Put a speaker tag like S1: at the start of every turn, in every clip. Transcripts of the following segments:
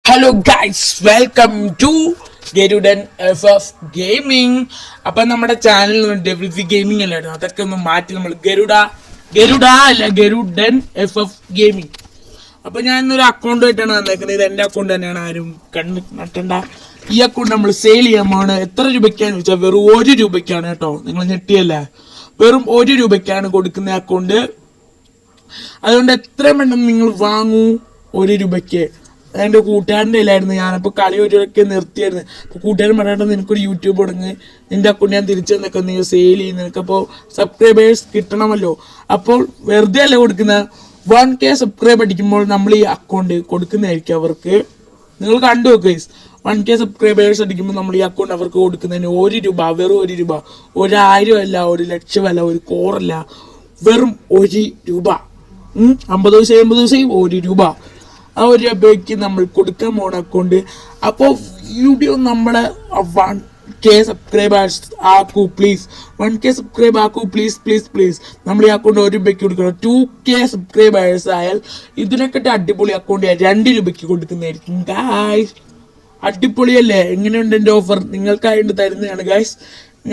S1: Hello guys, welcome to Garudan FF gaming. അപ്പൊ നമ്മുടെ ചാനലിൽ ഡെവിൾസി ഗെയിമിംഗ് അല്ലായിരുന്നു, അതൊക്കെ ഒന്ന് മാറ്റി നമ്മൾ ഗരുഡൻ FF ഗെയിമിംഗ്. അപ്പൊ ഞാൻ ഇന്നൊരു അക്കൗണ്ടായിട്ടാണ് വന്നേക്കുന്നത്. ഇത് എന്റെ അക്കൗണ്ട് തന്നെയാണ്, ആരും കണ്ണ് നട്ടണ്ട. ഈ അക്കൗണ്ട് നമ്മൾ സെയിൽ ചെയ്യാൻ പോവാണ്. എത്ര രൂപയ്ക്കാന്ന് വെച്ചാൽ വെറും 1 രൂപയ്ക്കാണ് കേട്ടോ. നിങ്ങൾ ഞെട്ടിയല്ല, വെറും 1 രൂപയ്ക്കാണ് കൊടുക്കുന്ന അക്കൗണ്ട്. അതുകൊണ്ട് എത്രയും പെട്ടെന്ന് നിങ്ങൾ വാങ്ങൂ 1 രൂപയ്ക്ക്. എൻ്റെ കൂട്ടുകാരൻ്റെ ഇല്ലായിരുന്നു, ഞാനപ്പോൾ കളി ഒരൊക്കെ നിർത്തിയായിരുന്നു. അപ്പോൾ കൂട്ടുകാരൻ പറയാണ്ട് നിനക്കൊരു യൂട്യൂബ് തുടങ്ങി, നിൻ്റെ അക്കൗണ്ട് ഞാൻ തിരിച്ചു തന്നൊക്കെ നീ സെയിൽ ചെയ്യും, നിനക്കപ്പോൾ സബ്സ്ക്രൈബേഴ്സ് കിട്ടണമല്ലോ. അപ്പോൾ വെറുതെ അല്ല കൊടുക്കുന്ന 1K സബ്സ്ക്രൈബ് അടിക്കുമ്പോൾ നമ്മൾ ഈ അക്കൗണ്ട് കൊടുക്കുന്നതായിരിക്കും അവർക്ക്. നിങ്ങൾ കണ്ടു നോക്കുക, 1K സബ്സ്ക്രൈബേഴ്സ് അടിക്കുമ്പോൾ നമ്മൾ ഈ അക്കൗണ്ട് അവർക്ക് കൊടുക്കുന്നതിന് 1 രൂപ, വെറും 1 രൂപ. 1000 അല്ല, 1 ലക്ഷം അല്ല, 1 കോറല്ല, വെറും 1 രൂപ. 50 ദിവസം 50 ദിവസം 1 രൂപ. ആ 1 രൂപയ്ക്ക് നമ്മൾ കൊടുക്കാൻ പോണ അക്കൗണ്ട്. അപ്പോൾ വീഡിയോ നമ്മളെ 1K സബ്സ്ക്രൈബേഴ്സ് ആക്കൂ പ്ലീസ്. 1K സബ്സ്ക്രൈബ് ആക്കൂ പ്ലീസ് പ്ലീസ് പ്ലീസ്. നമ്മൾ ഈ അക്കൗണ്ട് 1 രൂപയ്ക്ക് കൊടുക്കണം. 2K സബ്സ്ക്രൈബേഴ്സ് ആയാൽ ഇതിനെക്കാട്ടി അടിപൊളി അക്കൗണ്ട് 2 രൂപയ്ക്ക് കൊടുക്കുന്നതായിരിക്കും ഗായ്സ്. അടിപൊളിയല്ലേ? എങ്ങനെയുണ്ട് എൻ്റെ ഓഫർ? നിങ്ങൾക്കായിട്ട് തരുന്നതാണ് ഗായ്സ്.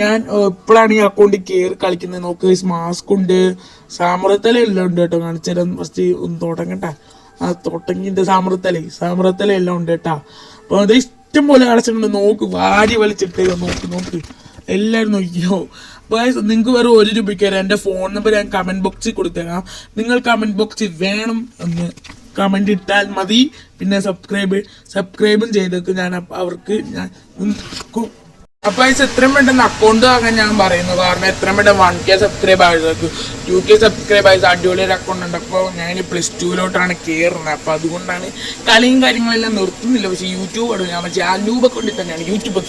S1: ഞാൻ ഇപ്പോഴാണ് ഈ അക്കൗണ്ടിൽ കയറി കളിക്കുന്നത്. നോക്ക് ഗൈസ്, മാസ്ക് ഉണ്ട്, സാമ്രത്തല എല്ലാം ഉണ്ട് കേട്ടോ. കാണിച്ചുതരാൻ ഫസ്റ്റ് ഒന്ന് തുടങ്ങട്ടെ. ആ തുടങ്ങിൻ്റെ സാമ്രത്തല എല്ലാം ഉണ്ട് കേട്ടോ. അപ്പോൾ അത് ഇഷ്ടം പോലെ കളിച്ചിട്ടുണ്ട്. നോക്ക്, വാരി വലിച്ചിട്ട് നോക്ക് എല്ലാവരും നോക്കിയോ. അപ്പോൾ നിങ്ങൾക്ക് വേറെ 1 രൂപയ്ക്ക് വരാം. എൻ്റെ ഫോൺ നമ്പർ ഞാൻ കമൻറ്റ് ബോക്സിൽ കൊടുത്തേക്കാം. നിങ്ങൾ കമൻറ്റ് ബോക്സിൽ വേണം എന്ന് കമൻറ്റ് ഇട്ടാൽ മതി. പിന്നെ സബ്സ്ക്രൈബും ചെയ്തേക്ക്. ഞാൻ അവർക്ക് ഞാൻ അപ്പോൾ എത്രയും പെട്ടെന്ന് അക്കൗണ്ട് വാങ്ങാൻ ഞാൻ പറയുന്നു. കാരണം എത്രയും പെട്ടെന്ന് 1K സബ്സ്ക്രൈബ് ആയതൊക്കെ 2K സബ്സ്ക്രൈബ് ആയത് അടിപൊളി ഒരു അക്കൗണ്ട് ഉണ്ട്. അപ്പോൾ ഞാൻ +2 കയറുന്നത്. അപ്പോൾ അതുകൊണ്ടാണ് കളിയും കാര്യങ്ങളെല്ലാം നിർത്തുന്നില്ല. പക്ഷേ യൂട്യൂബ് ഞാൻ പക്ഷേ ആ യൂട്യൂബ് അക്കൗണ്ടിൽ തന്നെയാണ്. യൂട്യൂബ്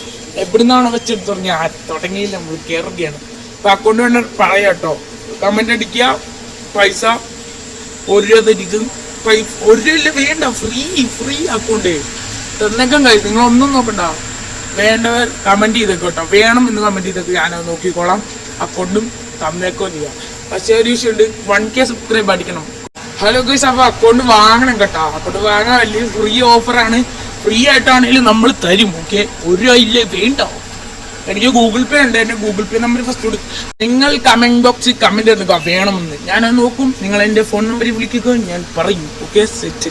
S1: എവിടുന്നാണോ വെച്ചെടുത്ത് പറഞ്ഞാൽ തുടങ്ങിയില്ല, നമ്മൾ കയറുകയാണ്. അപ്പോൾ അക്കൗണ്ട് വേണ്ട പറയാം കേട്ടോ. കമൻറ്റ് അടിക്കുക, പൈസ 1 രൂപ തരിക്കും. 1 രൂപ വേണ്ട, ഫ്രീ അക്കൗണ്ട് തന്നേക്കാൻ കഴിയും. നിങ്ങളൊന്നും നോക്കണ്ട, വേണ്ടവർ കമൻറ്റ് ചെയ്തേക്കോ കേട്ടോ. വേണം എന്ന് കമൻറ്റ് ചെയ്തേക്ക്, ഞാനത് നോക്കിക്കോളാം. അക്കൗണ്ടും തന്നേക്കോ ചെയ്യാം. പക്ഷേ ഒരു വിഷയമുണ്ട്, 1K സബ്സ്ക്രൈബ് അടിക്കണം. ഹലോ ഗൈസ്, അപ്പോൾ അക്കൗണ്ട് വാങ്ങണം കേട്ടോ. അക്കൗണ്ട് വാങ്ങാൻ വലിയ ഫ്രീ ഓഫറാണ്. ഫ്രീ ആയിട്ടാണെങ്കിലും നമ്മൾ തരും. ഓക്കെ, 1 രൂപ ഇല്ലേ വേണ്ട. എനിക്ക് ഗൂഗിൾ പേ ഉണ്ട്, എൻ്റെ ഗൂഗിൾ പേ നമ്പർ ഫസ്റ്റ് കൊടുക്കും. നിങ്ങൾ കമൻറ്റ് ബോക്സിൽ കമൻറ്റ് ചെയ്തേക്കുക വേണമെന്ന്. ഞാനത് നോക്കും. നിങ്ങൾ എൻ്റെ ഫോൺ നമ്പറിൽ വിളിക്കുക, ഞാൻ പറയും. Okay, set.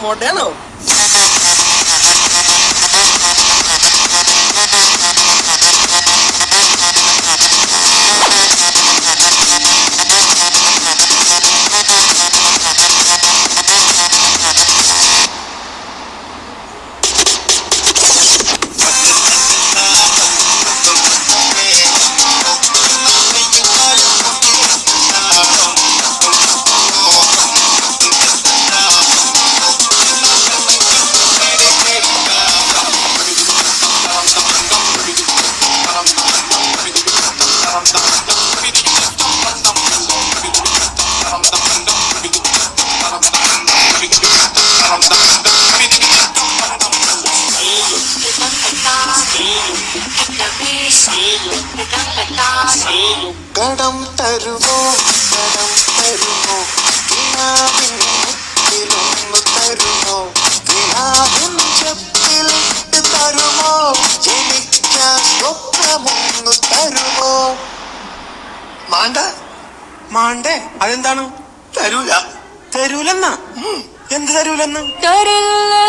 S2: ഫോട്ടോയാണോ?
S3: കടം തരുമോ കടം തരുമോ ദിനാവിനൊന്ന് തരുമോ ദിനാവിൻ ചെപ്പിൽ തരുമോ ജനിക്കാൻ സ്വപ്നമൊന്ന് തരുമോ?
S2: മാണ്ട മാണ്ടേ? അതെന്താണ്? തരൂല. തരൂലെന്നാ? എന്ത് തരൂലെന്ന്?
S4: തരില്ല